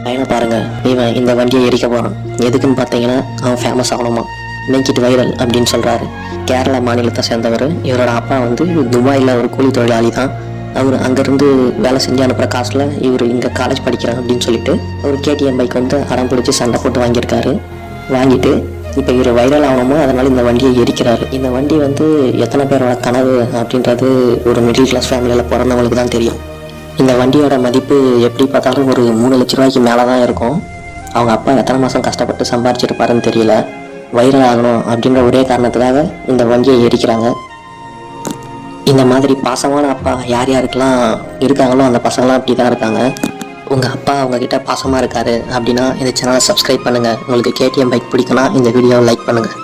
பையனை பாருங்க, இவன் இந்த வண்டியை எரிக்க போறான். எதுக்குன்னு பார்த்தீங்கன்னா அவன் ஃபேமஸ் ஆகணுமா. மேக் இட் வைரல் அப்படின்னு சொல்றாரு. கேரளா மாநிலத்தை சேர்ந்தவர். இவரோட அப்பா வந்து துபாயில் ஒரு கூலி தொழிலாளி தான். அவர் அங்கேருந்து வேலை செஞ்சு அனுப்புகிற காசில் இவர் இங்கே காலேஜ் படிக்கிறேன் அப்படின்னு சொல்லிட்டு அவர் கேடிஎம் பைக் வந்து அடம் பிடிச்சி சண்டை போட்டு வாங்கியிருக்காரு. வாங்கிட்டு இப்போ இவர் வைரல் ஆகணுமோ அதனால் இந்த வண்டியை எரிக்கிறாரு. இந்த வண்டி வந்து எத்தனை பேரோட கனவு அப்படின்றது ஒரு மிடில் கிளாஸ் ஃபேமிலியில் பிறந்தவங்களுக்கு தான் தெரியும். இந்த வண்டியோட மதிப்பு எப்படி பார்த்தாலும் ஒரு 3 லட்ச ரூபாய்க்கு மேலே தான் இருக்கும். அவங்க அப்பா எத்தனை மாதம் கஷ்டப்பட்டு சம்பாரிச்சிருப்பாருன்னு தெரியல. வைரல் ஆகணும் அப்படின்ற ஒரே காரணத்துக்காக இந்த வண்டியை எரிக்கிறாங்க. இந்த மாதிரி பாசமான அப்பா யார் யாருக்கெல்லாம் இருக்காங்களோ அந்த பசங்களாம் அப்படி தான் இருக்காங்க. உங்கள் அப்பா அவங்கக்கிட்ட பாசமாக இருக்காரு அப்படின்னா இந்த சேனலை சப்ஸ்கிரைப் பண்ணுங்கள். உங்களுக்கு கேடிஎம் பைக் பிடிக்குன்னா இந்த வீடியோவை லைக் பண்ணுங்கள்.